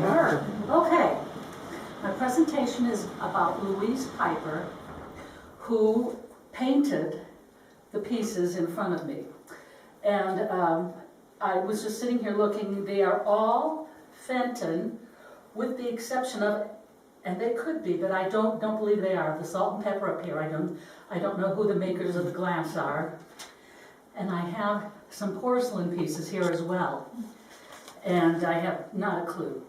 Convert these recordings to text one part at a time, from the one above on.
Sure. Okay, my presentation is about Louise Piper, who painted the pieces in front of me. And I was just sitting here looking, they are all Fenton, with the exception of, and they could be, but I don't believe they are, the salt and pepper up here. I don't know who the makers of the glass are. And I have some porcelain pieces here as well. And I have not a clue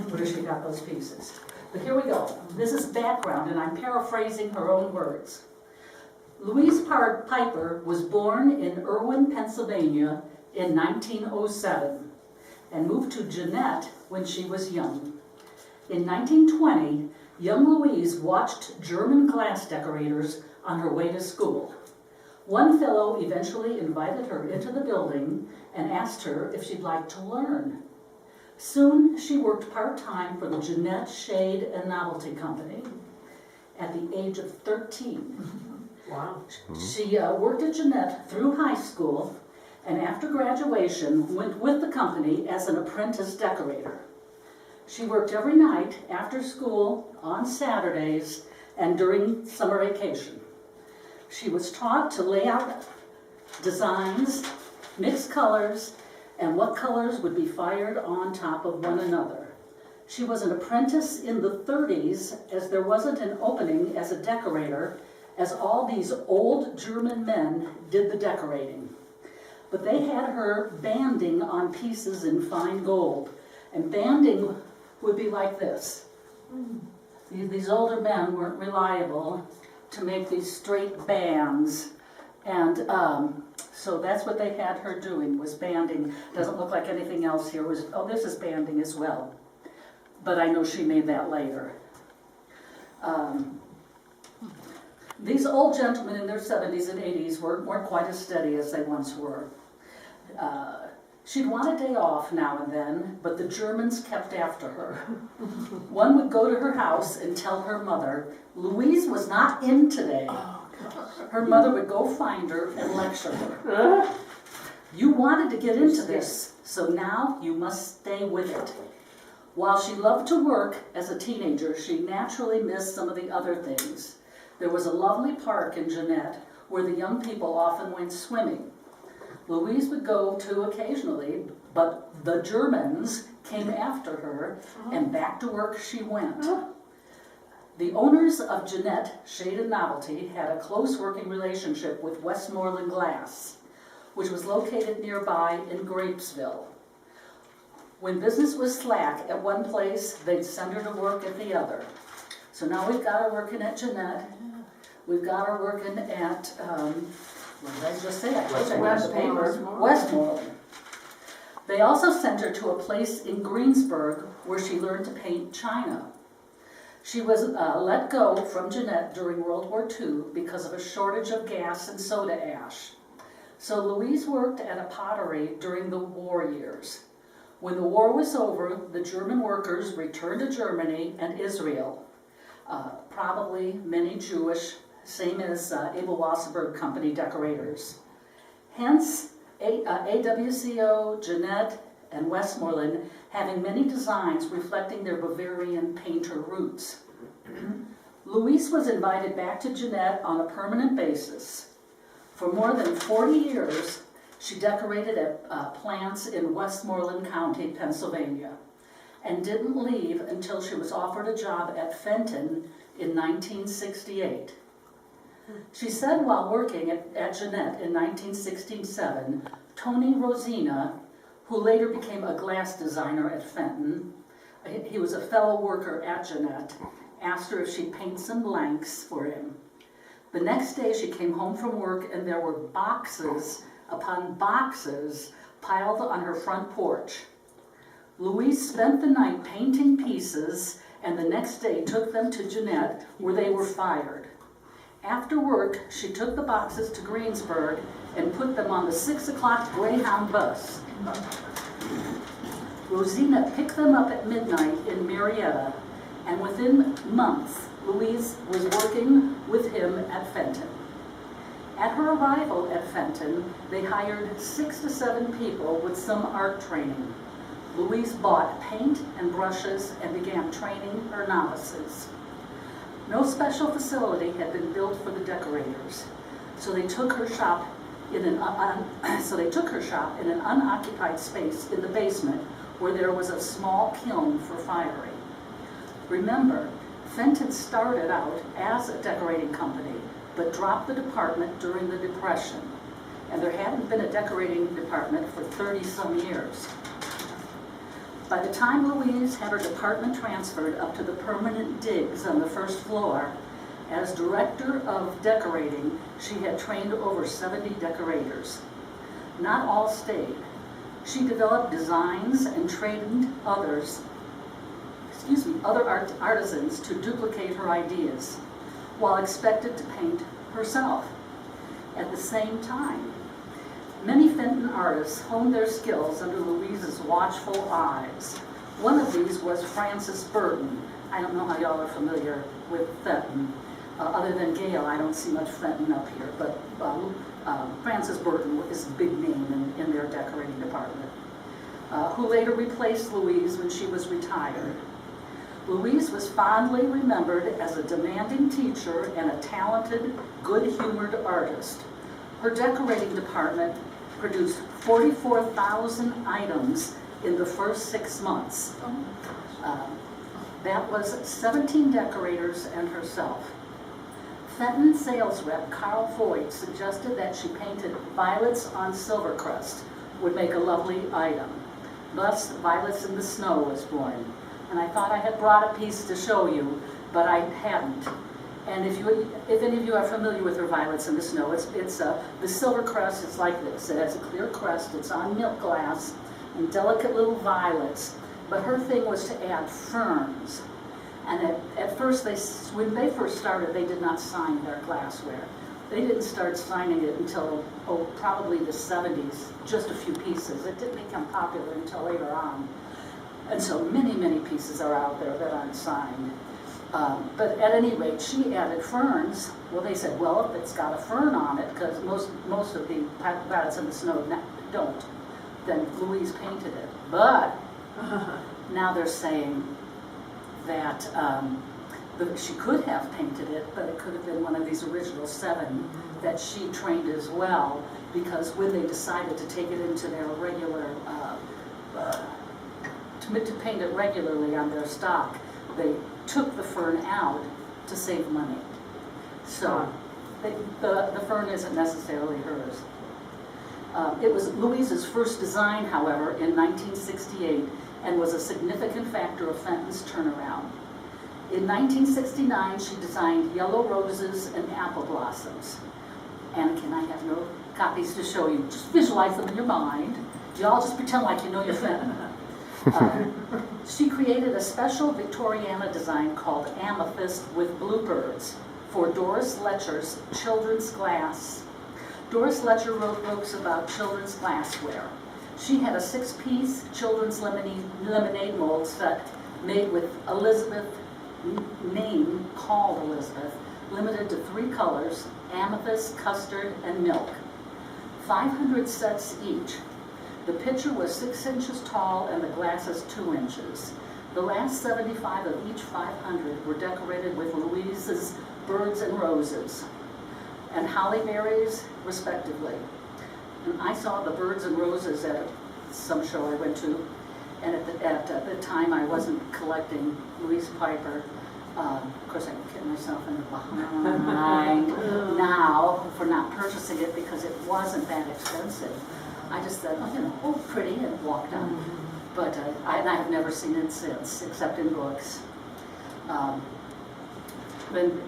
where she got those pieces. But here we go. This is background, and I'm paraphrasing her own words. Louise Piper was born in Irwin, Pennsylvania in 1907 and moved to Jeannette when she was young. In 1920, young Louise watched German glass decorators on her way to school. One fellow eventually invited her into the building and asked her if she'd like to learn. Soon, she worked part-time for the Jeannette Shade and Novelty Company at the age of 13. Wow. She worked at Jeannette through high school, and after graduation, went with the company as an apprentice decorator. She worked every night after school, on Saturdays, and during summer vacation. She was taught to lay out designs, mix colors, and what colors would be fired on top of one another. She was an apprentice in the 30s, as there wasn't an opening as a decorator, as all these old German men did the decorating. But they had her banding on pieces in fine gold, and banding would be like this. These older men weren't reliable to make these straight bands, and so that's what they had her doing, was banding. Doesn't look like anything else here. Oh, this is banding as well, but I know she made that later. These old gentlemen in their 70s and 80s weren't quite as steady as they once were. She'd want a day off now and then, but the Germans kept after her. One would go to her house and tell her mother, Louise was not in today. Her mother would go find her and lecture her. You wanted to get into this, so now you must stay with it. While she loved to work as a teenager, she naturally missed some of the other things. There was a lovely park in Jeannette where the young people often went swimming. Louise would go too occasionally, but the Germans came after her, and back to work she went. The owners of Jeannette Shade and Novelty had a close working relationship with Westmoreland Glass, which was located nearby in Grapesville. When business was slack at one place, they'd send her to work at the other. So now we've got her working at Jeannette. We've got her working at, what did I just say? I told you I got the paper. Westmoreland. They also sent her to a place in Greensburg where she learned to paint china. She was let go from Jeannette during World War II because of a shortage of gas and soda ash. So Louise worked at a pottery during the war years. When the war was over, the German workers returned to Germany and Israel. Probably many Jewish, same as Abel Wasserberg Company decorators. Hence, AWCO, Jeannette, and Westmoreland having many designs reflecting their Bavarian painter roots. Louise was invited back to Jeannette on a permanent basis. For more than 40 years, she decorated at plants in Westmoreland County, Pennsylvania, and didn't leave until she was offered a job at Fenton in 1968. She said while working at Jeannette in 1967, Tony Rosina, who later became a glass designer at Fenton, he was a fellow worker at Jeannette, asked her if she'd paint some blanks for him. The next day she came home from work and there were boxes upon boxes piled on her front porch. Louise spent the night painting pieces and the next day took them to Jeannette where they were fired. After work, she took the boxes to Greensburg and put them on the 6 o'clock Greyhound bus. Rosina picked them up at midnight in Marietta, and within months, Louise was working with him at Fenton. At her arrival at Fenton, they hired 6 to 7 people with some art training. Louise bought paint and brushes and began training her novices. No special facility had been built for the decorators, so they took her shop in an unoccupied space in the basement where there was a small kiln for firing. Remember, Fenton started out as a decorating company, but dropped the department during the Depression, and there hadn't been a decorating department for 30-some years. By the time Louise had her department transferred up to the permanent digs on the first floor, as director of decorating, she had trained over 70 decorators. Not all stayed. She developed designs and trained other artisans to duplicate her ideas, while expected to paint herself. At the same time, many Fenton artists honed their skills under Louise's watchful eyes. One of these was Frances Burton. I don't know how y'all are familiar with Fenton. Other than Gail, I don't see much Fenton up here, but Frances Burton is a big name in their decorating department, who later replaced Louise when she was retired. Louise was fondly remembered as a demanding teacher and a talented, good-humored artist. Her decorating department produced 44,000 items in the first 6 months. That was 17 decorators and herself. Fenton sales rep Carl Foyt suggested that she painted violets on silvercrest would make a lovely item. Thus, Violets in the Snow was born. And I thought I had brought a piece to show you, but I hadn't. And if any of you are familiar with her Violets in the Snow, the silver crest is like this. It has a clear crest, it's on milk glass, and delicate little violets. But her thing was to add ferns. And at first, when they first started, they did not sign their glassware. They didn't start signing it until, probably the 70s, just a few pieces. It didn't become popular until later on. And so many, many pieces are out there that aren't signed. But at any rate, she added ferns. Well, they said, well, if it's got a fern on it, because most of the Violets in the Snow don't, then Louise painted it. But now they're saying that she could have painted it, but it could have been one of these original 7 that she trained as well, because when they decided to take it into their regular, to paint it regularly on their stock, they took the fern out to save money. So the fern isn't necessarily hers. It was Louise's first design, however, in 1968, and was a significant factor of Fenton's turnaround. In 1969, she designed yellow roses and apple blossoms. And I have no copies to show you. Just visualize them in your mind. Y'all just pretend like you know your Fenton. She created a special Victoriana design called Amethyst with Bluebirds for Doris Letcher's Children's Glass. Doris Letcher wrote books about children's glassware. She had a 6-piece children's lemonade mold set made with Elizabeth, name called Elizabeth, limited to 3 colors, amethyst, custard, and milk. 500 sets each. The pitcher was 6 inches tall and the glasses 2 inches. The last 75 of each 500 were decorated with Louise's birds and roses and holly berries, respectively. And I saw the birds and roses at some show I went to, and at the time I wasn't collecting Louise Piper. Of course, I kicked myself in the behind now for not purchasing it because it wasn't that expensive. I just said, pretty, and walked on. But I have never seen it since, except in books.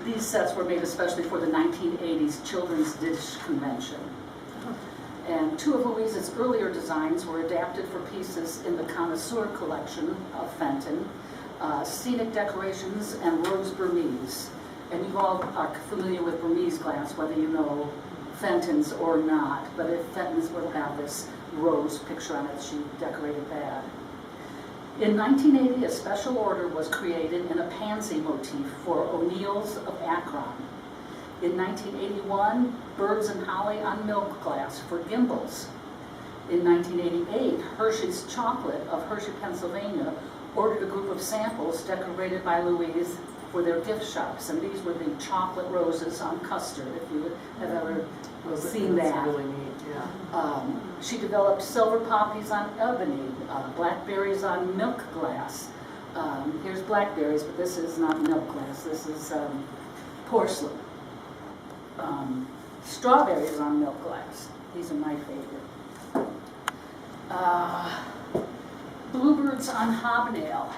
These sets were made especially for the 1980s Children's Dish Convention. And 2 of Louise's earlier designs were adapted for pieces in the Connoisseur collection of Fenton, Scenic Decorations and Rose Burmese. And you all are familiar with Burmese glass, whether you know Fenton's or not, but if Fenton's will have this rose picture on it, she decorated that. In 1980, a special order was created in a pansy motif for O'Neill's of Akron. In 1981, birds and holly on milk glass for Gimbel's. In 1988, Hershey's Chocolate of Hershey, Pennsylvania, ordered a group of samples decorated by Louise for their gift shops, and these were the chocolate roses on custard, if you have ever seen that. That's really neat, yeah. She developed silver poppies on ebony, blackberries on milk glass. Here's blackberries, but this is not milk glass, this is porcelain. Strawberries on milk glass. These are my favorite. Bluebirds on hobnail.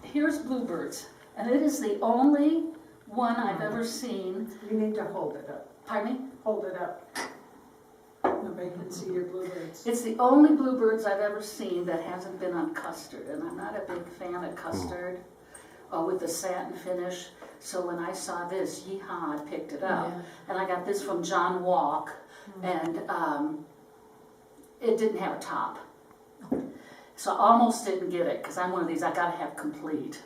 Here's bluebirds, and it is the only one I've ever seen. You need to hold it up. Pardon me? Hold it up. Nobody can see your bluebirds. It's the only bluebirds I've ever seen that hasn't been on custard, and I'm not a big fan of custard with the satin finish. So when I saw this, yeehaw, I picked it up. Yeah. And I got this from John Walk, and it didn't have a top. So I almost didn't get it, because I'm one of these, I gotta have complete.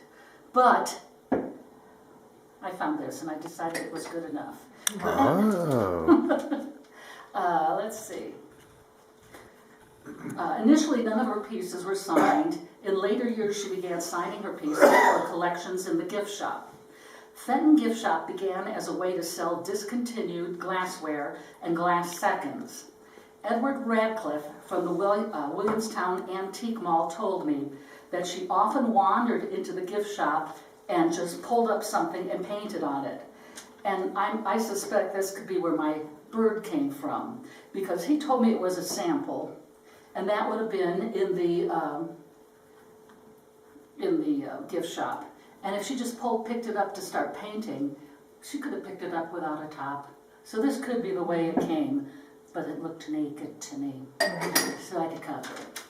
But I found this, and I decided it was good enough. Oh. Let's see. Initially, none of her pieces were signed. In later years, she began signing her pieces for collections in the gift shop. Fenton Gift Shop began as a way to sell discontinued glassware and glass seconds. Edward Radcliffe from the Williamstown Antique Mall told me that she often wandered into the gift shop and just pulled up something and painted on it. And I suspect this could be where my bird came from, because he told me it was a sample, and that would have been in the gift shop. And if she just picked it up to start painting, she could have picked it up without a top. So this could be the way it came, but it looked naked to me, so I could cover it.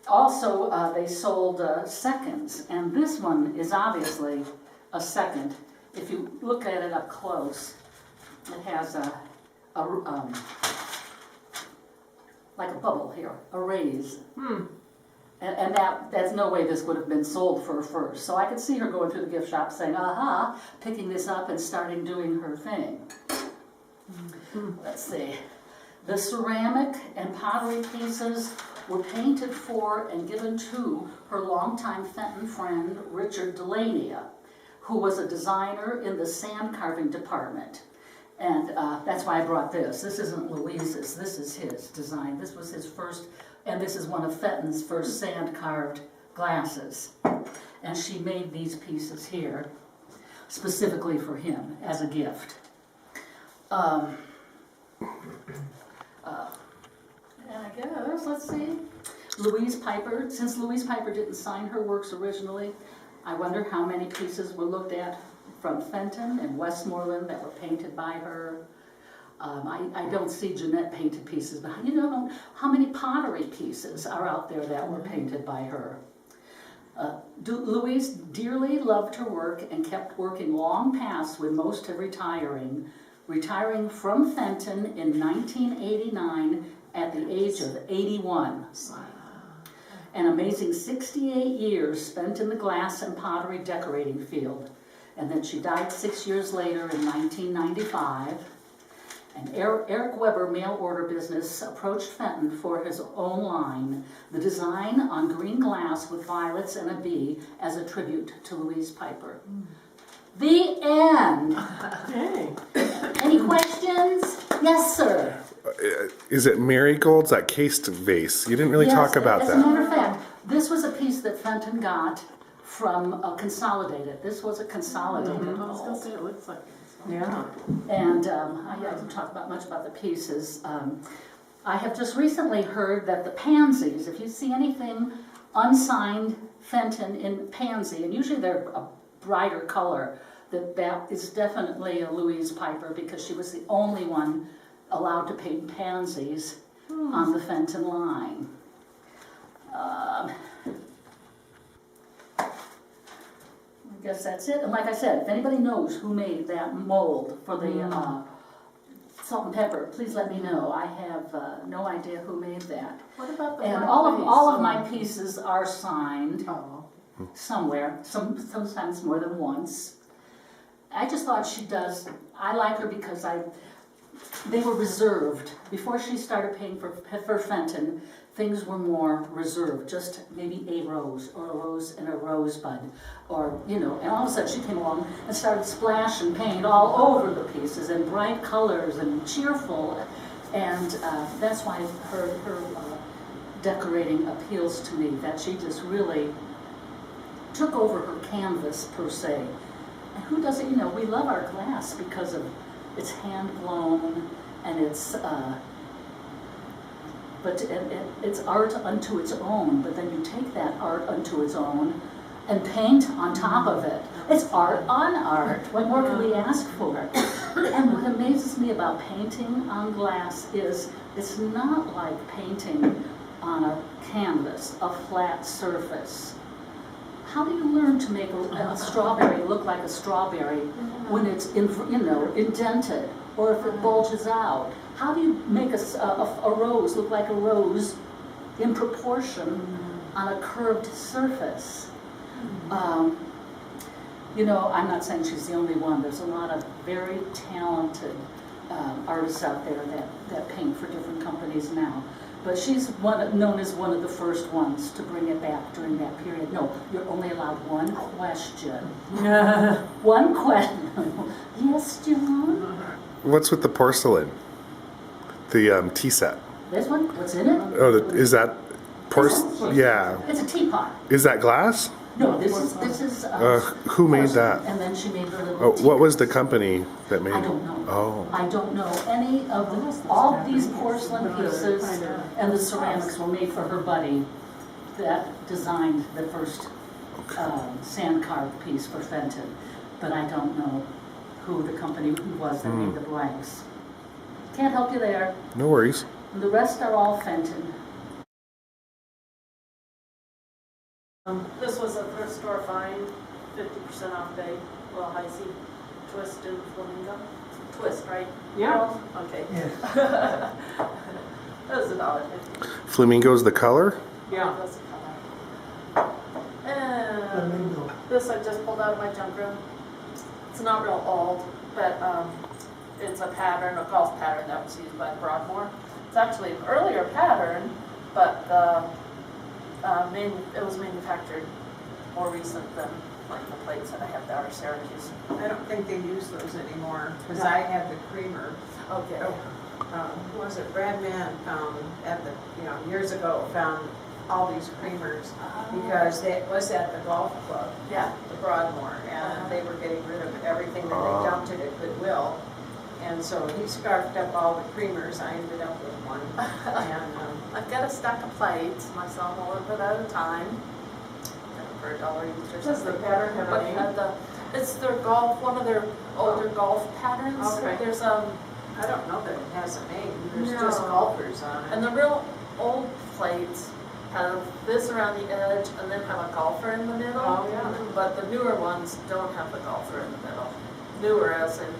Also, they sold seconds, and this one is obviously a second. If you look at it up close, it has like a bubble here, a raise. And that's no way this would have been sold for first. So I could see her going through the gift shop saying, aha, picking this up and starting doing her thing. Let's see. The ceramic and pottery pieces were painted for and given to her longtime Fenton friend, Richard Delania, who was a designer in the sand carving department. And that's why I brought this. This isn't Louise's, this is his design. This was his first, and this is one of Fenton's first sand carved glasses. And she made these pieces here specifically for him as a gift. And I guess, let's see, Louise Piper. Since Louise Piper didn't sign her works originally, I wonder how many pieces were looked at from Fenton and Westmoreland that were painted by her. I don't see Jeanette painted pieces, but you know how many pottery pieces are out there that were painted by her. Louise dearly loved her work and kept working long past with most of retiring from Fenton in 1989 at the age of 81. An amazing 68 years spent in the glass and pottery decorating field. And then she died 6 years later in 1995. And Eric Weber mail order business approached Fenton for his own line, the design on green glass with violets and a bee as a tribute to Louise Piper. The end. Hey. Any questions? Yes, sir. Is it marigolds, that cased vase? You didn't really talk about as that. a matter of fact, this was a piece that Fenton got from Consolidated. This was a Consolidated I was going to mold. say, it looks like it. Yeah. And I didn't talk much about the pieces. I have just recently heard that the pansies, if you see anything unsigned Fenton in pansy, and usually they're a brighter color, that is definitely a Louise Piper, because she was the only one allowed to paint pansies on the Fenton line. I guess that's it. And like I said, if anybody knows who made that mold for the salt and pepper, please let me know. I have no idea who made that. What about the And black all of vase? my pieces are signed Oh. somewhere, sometimes more than once. I just thought she does. I like her because they were reserved. Before she started paying for Fenton, things were more reserved, just maybe a rose or a rose and a rosebud, or, you know, and all of a sudden she came along and started splashing paint all over the pieces and bright colors and cheerful, and that's why her decorating appeals to me, that she just really took over her canvas per se. And who doesn't, you know, we love our glass because of it's hand blown and it's it's art unto its own, but then you take that art unto its own and paint on top of it. It's art on art. What more can we ask for? And what amazes me about painting on glass is it's not like painting on a canvas, a flat surface. How do you learn to make a strawberry look like a strawberry when it's indented, or if it bulges out? How do you make a rose look like a rose in proportion on a curved surface? You know, I'm not saying she's the only one. There's a lot of very talented artists out there that paint for different companies now. But she's known as one of the first ones to bring it back during that period. No, you're only allowed one question. One question. Yes, John? What's with the porcelain? The tea set. This one? What's in it? Oh, is that porcelain? Yeah. It's a teapot. Is that glass? No, this is. Who made porcelain. that? And then she made her little. Oh, what was the company that made it? I don't know. Oh. I don't know any of all these porcelain pieces and the ceramics were made for her buddy that designed the first sand carved piece for Fenton. But I don't know who the company was that made the blanks. Can't help you there. No worries. And the rest are all Fenton. This was a thrift store find, 50% off day, little high C, twist in flamingo. Twist, right? Yeah. Okay. Yeah. That was $1.50. Flamingo's the color? Yeah. That's the color. And this I just pulled out of my junk room. It's not real old, but it's a pattern, a golf pattern that was used by Broadmoor. It's actually an earlier pattern, but it was manufactured more recent than like the plates that I have down at Syracuse. I don't think they use those anymore, because I have the creamer. Okay. Who was it? Brad Mann found years ago, found all these creamers because it was at the golf club, Yeah. the Broadmoor, and they were getting rid of everything, and they dumped it at Goodwill. And so he scarfed up all the creamers. I ended up with one. And I've got a stack of plates. My son will live it at a time. For $1 each or does the something. pattern have a But name? it's their golf, one of their older golf patterns. Okay. There's I don't know that it has a name. There's No. just golfers on it. and the real old plates have this around the edge and then have a golfer in the middle. Oh, yeah. But the newer ones don't have the golfer in the middle. Newer as in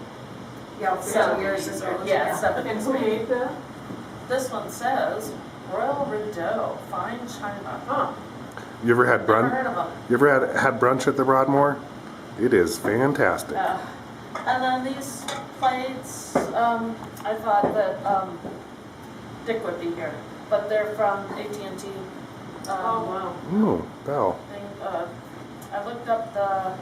Yeah, 50 years 70s ago. or, yeah, 70s. And who made that? This one says Royal Rideau, fine china. Huh. You ever had Never brunch? heard of them. You ever had brunch at the Broadmoor? It is fantastic. And then these plates, I thought that Dick would be here, but they're from AT&T. Oh, wow. Bell. I looked up the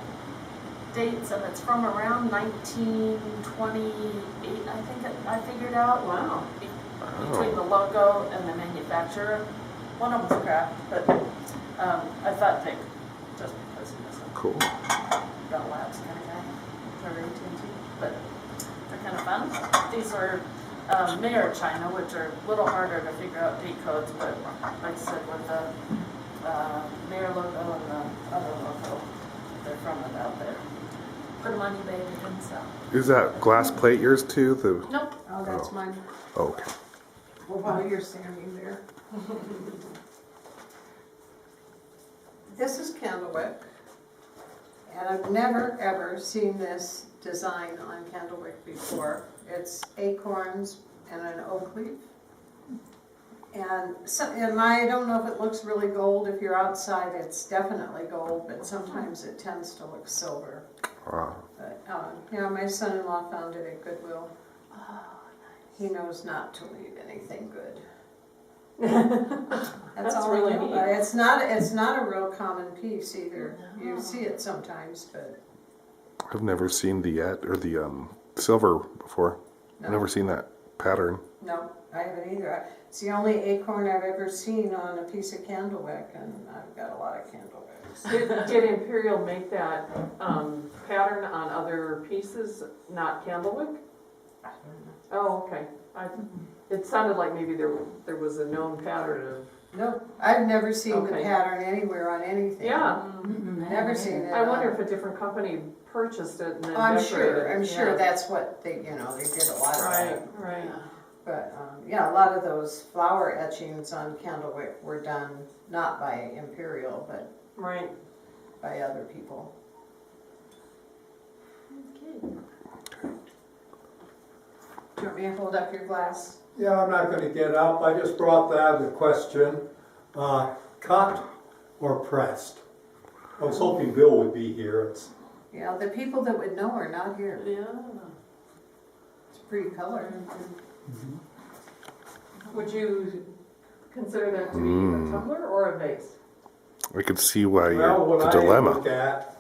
dates and it's from around 1928, I think I figured out. Wow. Between the logo and the manufacturer. One of them's cracked, but I thought Dick, just because he was a Cool. Bell Labs kind of guy for AT&T, but they're kind of fun. These are Mayer China, which are a little harder to figure out date codes, but like I said, with the Mayer logo and the other logo, they're from it out there. Put them on eBay, they didn't sell. Is that glass plate yours too? Nope. Oh, that's mine. Oh, okay. Well, while you're standing there. This is Candlewick. And I've never, ever seen this design on Candlewick before. It's acorns and an oak leaf. And I don't know if it looks really gold. If you're outside, it's definitely gold, but sometimes it tends to look silver. Wow. But, yeah, my son-in-law found it at Goodwill. Oh, he knows not to leave anything good. That's all I really know. neat. It's not a real common piece either. You see it sometimes, but I've never seen the silver before. no. I've never seen that pattern. No, I haven't either. It's the only acorn I've ever seen on a piece of candlewick, and I've got a lot of candlewicks. Did Imperial make that pattern on other pieces, not candlewick? I don't know. Oh, okay. It sounded like maybe there was a known pattern of. No, I've never seen the Okay. pattern anywhere on anything. Yeah, Never seen it. I wonder if a different company purchased it and then I'm decorated sure. it. I'm sure Yeah. that's what they did a lot of Right, that. right. But yeah, a lot of those flower etchings on candlewick were done not by Imperial, but Right. by other people. Do you want me to hold up your glass? Yeah, I'm not gonna get up, I just brought that as a question. Cut or pressed? I was hoping Bill would be here. Yeah, the people that would know are not here. Yeah. It's a pretty color. Would you consider that to be a tumbler or a vase? I could see why Well, what the I dilemma. look at,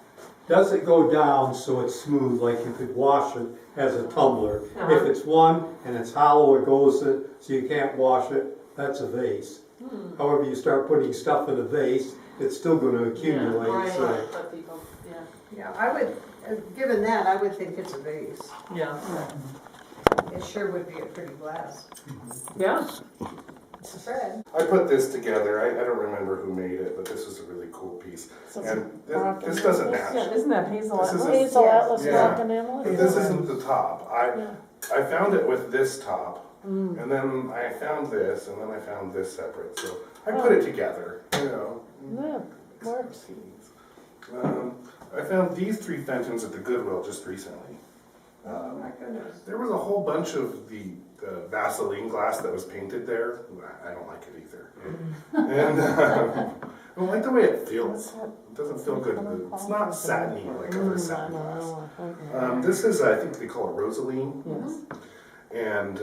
does it go down so it's smooth, like you could wash it as a tumbler? If it's one and it's hollow, it goes in, so you can't wash it, that's a vase. However, you start putting stuff in a vase, it's still gonna accumulate, Right, so. but people, yeah. Yeah, I would, given that, I would think it's a vase. Yeah. It sure would be a pretty glass. Yeah. Fred? I put this together. I don't remember who made it, but this was a really cool piece. And this doesn't match. Yeah, isn't that Hazel This is Atlas? a- Hazel Atlas Yeah. rock enamel? But this isn't the top. Yeah. I found it with this top, and then I found this, and then I found this separate. So I put it together, you know. Yeah, works. I found these 3 Fentons at the Goodwill just recently. Oh my goodness. There was a whole bunch of the Vaseline glass that was painted there. I don't like it either. And I don't like the way it feels. It doesn't feel good. It's not satiny like other satin glass. This is, I think they call it Rosaline. Yes. And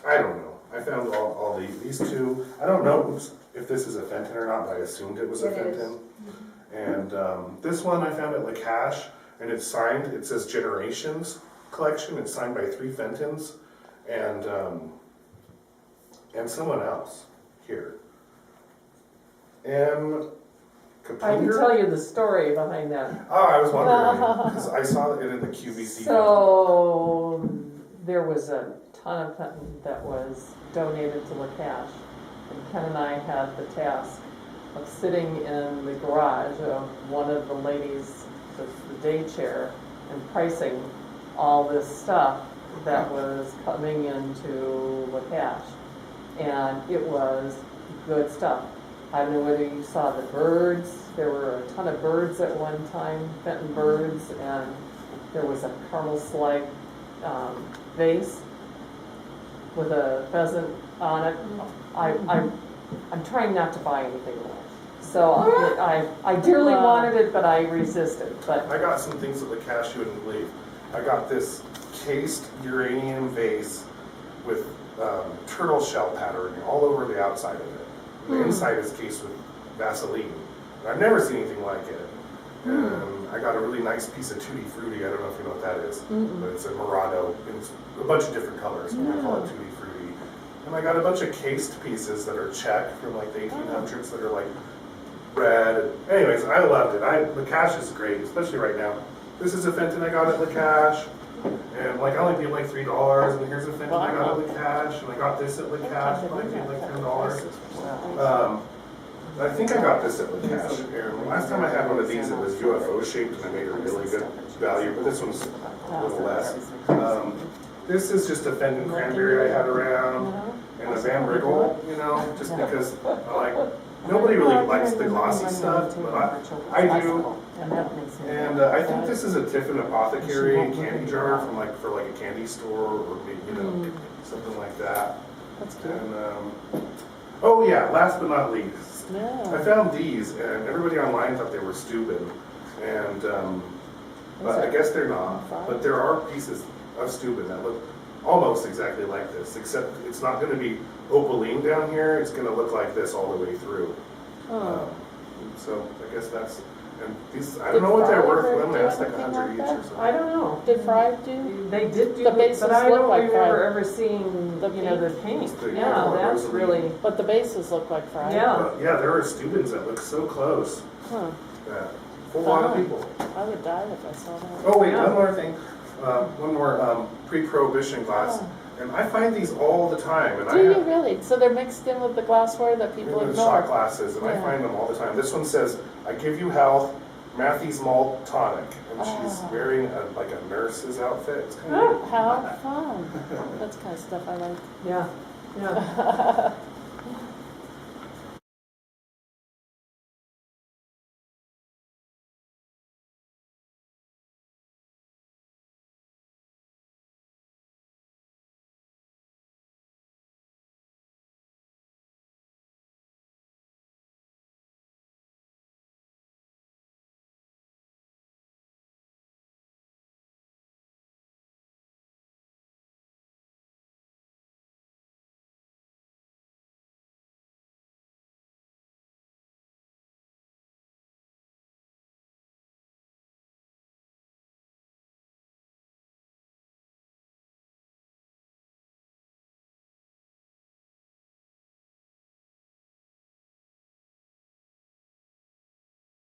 I don't know. I found all these 2. I don't know if this is a Fenton or not, but I assumed it was a It is. Fenton. And this one I found at La Cache, and it's signed. It says Generations Collection. It's signed by 3 Fentons and someone else here. And I can tell you the story behind that. Oh, I was wondering because I saw it in the QVC. So there was a ton of Fenton that was donated to La Cache, and Ken and I had the task of sitting in the garage of one of the ladies, the day chair, and pricing all this stuff that was coming into La Cache. And it was good stuff. I don't know whether you saw the birds. There were a ton of birds at one time, Fenton birds, and there was a caramel slide vase with a pheasant on it. I'm trying not to buy anything more. So I dearly wanted it, but I resisted. But I got some things at La Cache you wouldn't believe. I got this cased uranium vase with turtle shell patterning all over the outside of it. The inside is cased with Vaseline. I've never seen anything like it. And I got a really nice piece of Tutti Frutti. I don't know if you know what that is, but it's a Murano. It's a bunch of different colors. We call it Tutti Frutti. And I got a bunch of cased pieces that are Czech from like the 1800s that are like red. Anyways, I loved it. La Cache is great, especially right now. This is a Fenton I got at La Cache. And like I only paid like $3, and here's a Fenton I got at La Cache, and I got this at La Cache, and I paid like $10. I think I got this at La Cache. And last time I had one of these, it was UFO shaped, and I made a really good value, but this one's a little less. This is just a Fenton cranberry I had around, and a Van Rigel, you know, just because nobody really likes the glossy stuff, but I do. And I think this is a Tiffin Apothecary candy jar from for a candy store or maybe, something like that. that's good. And oh yeah, last but not least, I found these, and everybody online thought they were stupid. And But I guess they're not. But there are pieces of Steuben that look almost exactly like this, except it's not gonna be opaline down here, it's gonna look like this all the way through. So I guess that's, and these, I don't know what they're worth, I'm gonna ask like 100 each or something. I don't know. Did Fry do? They did do, The bases but I look don't like remember Fry. ever seeing, The you know, the paint. It's the- Yeah, that's Rosalie. really, But the bases look like Fry. yeah. But yeah, there are Steubens that look so close, Huh. that, for a lot of Fun. people. I would die if I saw that. Oh wait, Yeah. one more thing, one more pre-prohibition glass, and I find these all the time, and I Do you have really? So they're mixed in with the glassware that people with shot ignore? glasses, and I Yeah. find them all the time. This one says, "I give you health, Matthew's malt tonic," and she's Oh. wearing like a nurse's outfit. It's kind of How fun. That's kind of stuff I like. Yeah, yeah.